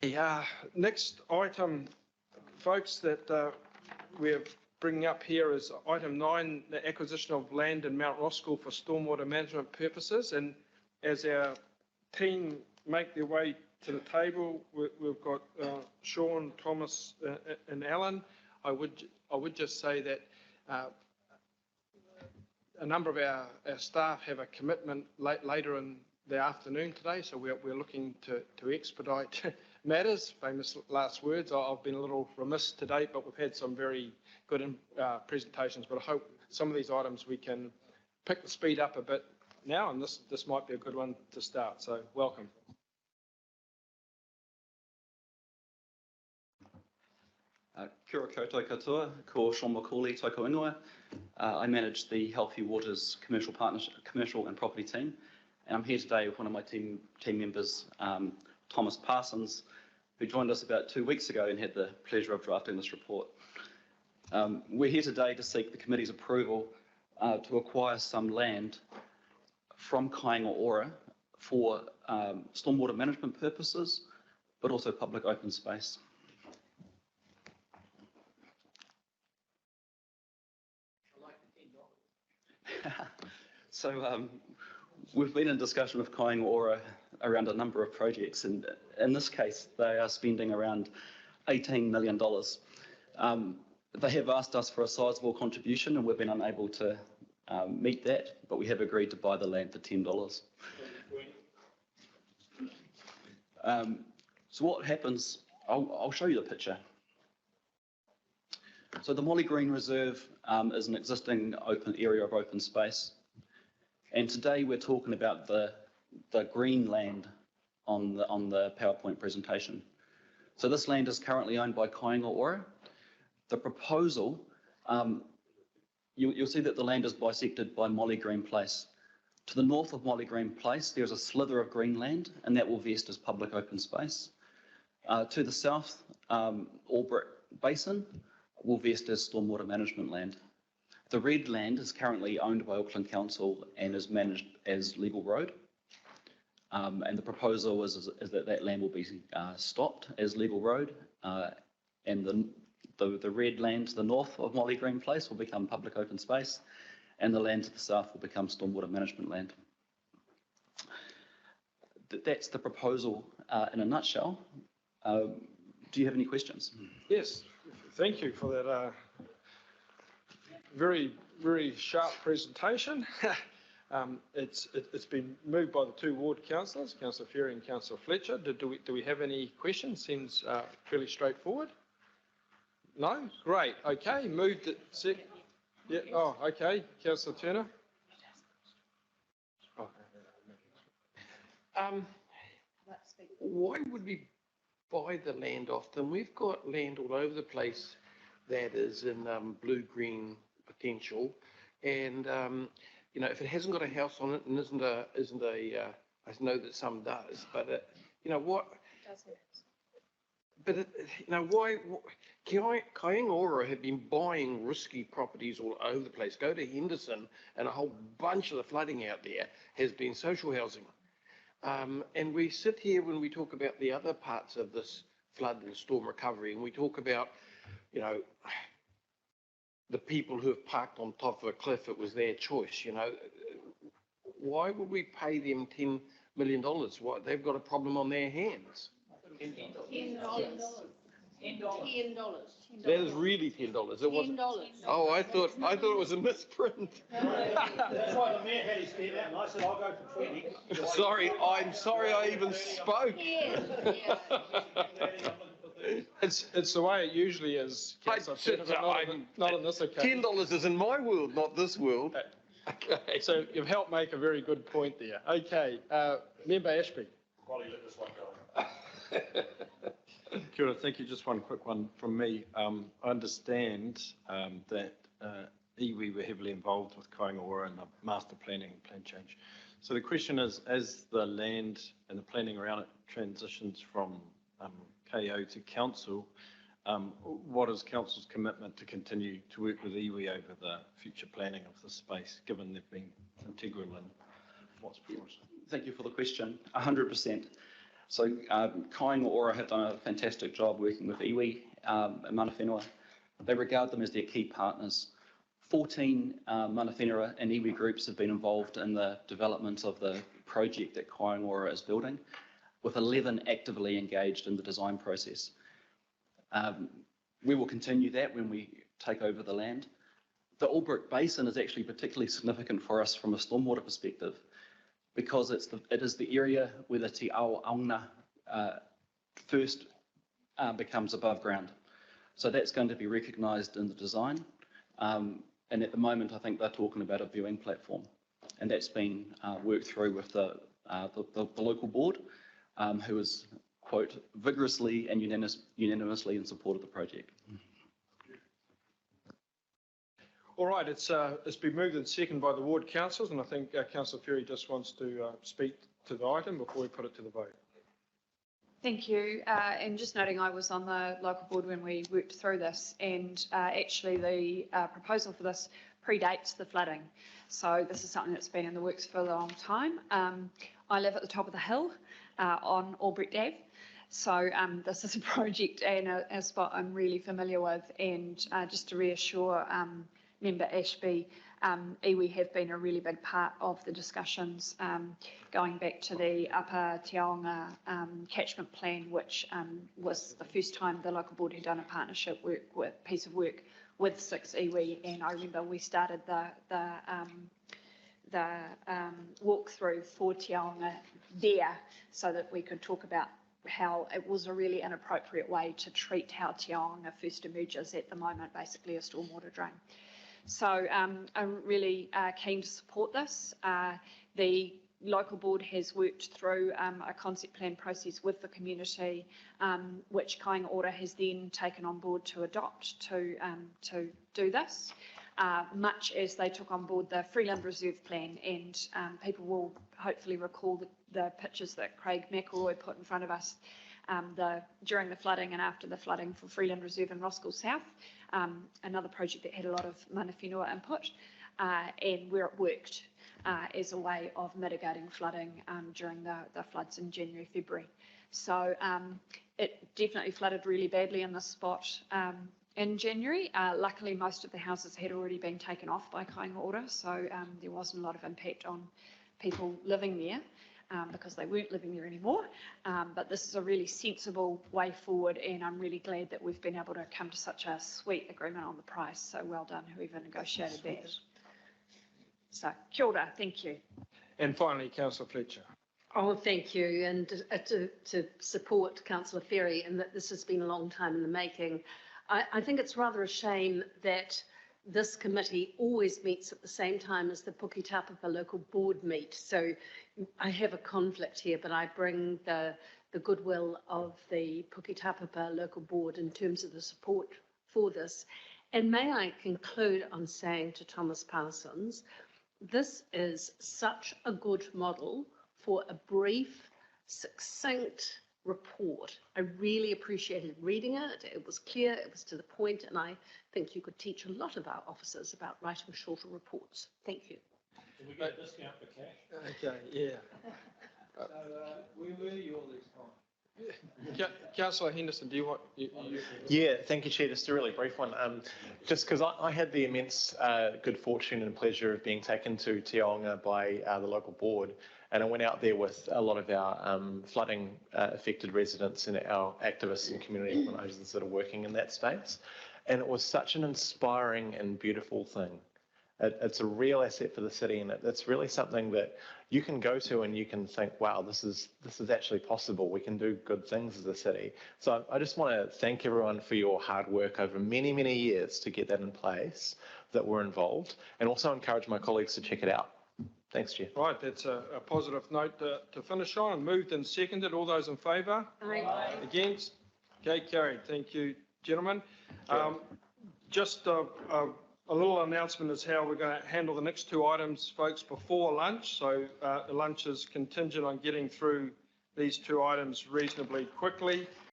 Yeah, next item, folks, that we're bringing up here is item 9, the acquisition of land in Mount Roskill for stormwater management purposes. And as our team make their way to the table, we've got Sean, Thomas, and Alan. I would just say that a number of our staff have a commitment later in the afternoon today, so we're looking to expedite matters. Famous last words. I've been a little remiss today, but we've had some very good presentations. But I hope some of these items we can pick the speed up a bit now, and this might be a good one to start. So welcome. Kia ora koutou katoa, ko Sean McCauley, toko ingoa. I manage the Healthy Waters commercial and property team, and I'm here today with one of my team members, Thomas Parsons, who joined us about 2 weeks ago and had the pleasure of drafting this report. We're here today to seek the committee's approval to acquire some land from Kāinga Ora for stormwater management purposes, but also public open space. So we've been in discussion with Kāinga Ora around a number of projects, and in this case they are spending around $18 million. They have asked us for a sizable contribution, and we've been unable to meet that, but we have agreed to buy the land for $10. So what happens, I'll show you the picture. So the Molly Green Reserve is an existing open area of open space, and today we're talking about the green land on the PowerPoint presentation. So this land is currently owned by Kāinga Ora. The proposal, you'll see that the land is bisected by Molly Green Place. To the north of Molly Green Place, there's a slither of green land, and that will vest as public open space. To the south, Albert Basin will vest as stormwater management land. The red land is currently owned by Auckland Council and is managed as legal road. And the proposal is that land will be stopped as legal road, and the red land to the north of Molly Green Place will become public open space, and the land to the south will become stormwater management land. That's the proposal in a nutshell. Do you have any questions? Yes, thank you for that very, very sharp presentation. It's been moved by the two ward councillors, Councillor Ferry and Councillor Fletcher. Do we have any questions? Seems fairly straightforward. No? Great. Okay. Moved it. Yeah. Oh, okay. Councillor Turner. Oh. Why would we buy the land off them? We've got land all over the place that is in blue-green potential, and you know, if it hasn't got a house on it and isn't a I know that some does, but you know what? But you know, why? Kāinga Ora have been buying risky properties all over the place. Go to Henderson, and a whole bunch of the flooding out there has been social housing. And we sit here when we talk about the other parts of this flood and storm recovery, and we talk about, you know, the people who have parked on top of a cliff. It was their choice. You know, why would we pay them $10 million? What, they've got a problem on their hands. $10. That is really $10. It wasn't. $10. Oh, I thought it was a misprint. That's why the mayor had his hand out, and I said I'll go for 20. Sorry, I'm sorry I even spoke. Yeah. It's the way it usually is. Not on this occasion. $10 is in my world, not this world. Okay, so you've helped make a very good point there. Okay, Member Ashby. While you let this one go. Kia ora, thank you. Just one quick one from me. I understand that iwi were heavily involved with Kāinga Ora and the master planning and plan change. So the question is, as the land and the planning around it transitions from KO to council, what is council's commitment to continue to work with iwi over the future planning of the space, given they've been integral in what's brought? Thank you for the question. 100%. So Kāinga Ora have done a fantastic job working with iwi and mana whenua. They regard them as their key partners. 14 mana whenua and iwi groups have been involved in the development of the project that Kāinga Ora is building, with 11 actively engaged in the design process. We will continue that when we take over the land. The Albrook Basin is actually particularly significant for us from a stormwater perspective, because it is the area where the Te Ao Auna first becomes above ground. So that's going to be recognised in the design. And at the moment, I think they're talking about a viewing platform. And that's been worked through with the local board, who is, quote, vigorously and unanimously in support of the project. All right, it's been moved and seconded by the ward councillors, and I think Councillor Ferry just wants to speak to the item before we put it to the vote. Thank you. And just noting, I was on the local board when we worked through this, and actually the proposal for this predates the flooding. So this is something that's been in the works for a long time. I live at the top of the hill on Albrecht Ave. So this is a project and a spot I'm really familiar with, and just to reassure Member Ashby, iwi have been a really big part of the discussions going back to the Upper Te Aonga catchment plan, which was the first time the local board had done a partnership piece of work with 6 iwi, and I remember we started the walkthrough for Te Aonga there so that we could talk about how it was a really inappropriate way to treat how Te Aonga first emerges at the moment, basically a stormwater drain. So I'm really keen to support this. The local board has worked through a concept plan process with the community, which Kāinga Ora has then taken on board to adopt to do this, much as they took on board the Freeland Reserve Plan. And people will hopefully recall the pictures that Craig McElroy put in front of us during the flooding and after the flooding for Freeland Reserve and Roskill South, another project that had a lot of mana whenua input, and where it worked as a way of mitigating flooding during the floods in January, February. So it definitely flooded really badly in this spot in January. Luckily, most of the houses had already been taken off by Kāinga Ora, so there wasn't a lot of impact on people living there. Because they weren't living there anymore. But this is a really sensible way forward, and I'm really glad that we've been able to come to such a sweet agreement on the price. So well done, whoever negotiated that. So, kia ora, thank you. And finally, Councillor Fletcher. Oh, thank you. And to support Councillor Ferry, and that this has been a long time in the making. I think it's rather a shame that this committee always meets at the same time as the Puketapapa local board meet. So I have a conflict here, but I bring the goodwill of the Puketapapa local board in terms of the support for this. And may I conclude on saying to Thomas Parsons, this is such a good model for a brief, succinct report. I really appreciated reading it. It was clear, it was to the point, and I think you could teach a lot of our officers about writing shorter reports. Thank you. Can we get a discount for cash? Okay, yeah. So where were you all this time? Councillor Henderson, do you want? Yeah, thank you, Chair. Just a really brief one. Just because I had the immense good fortune and pleasure of being taken to Te Aonga by the local board, and I went out there with a lot of our flooding affected residents and our activists and community organisers that are working in that space, and it was such an inspiring and beautiful thing. It's a real asset for the city, and it's really something that you can go to and you can think, wow, this is actually possible. We can do good things as a city. So I just want to thank everyone for your hard work over many, many years to get that in place, that were involved, and also encourage my colleagues to check it out. Thanks, Chair. Right, that's a positive note to finish on. And moved and seconded. All those in favour? Aye. Against? Okay, carried. Thank you, gentlemen. Just a little announcement is how we're going to handle the next 2 items, folks, before lunch. So the lunch is contingent on getting through these 2 items reasonably quickly.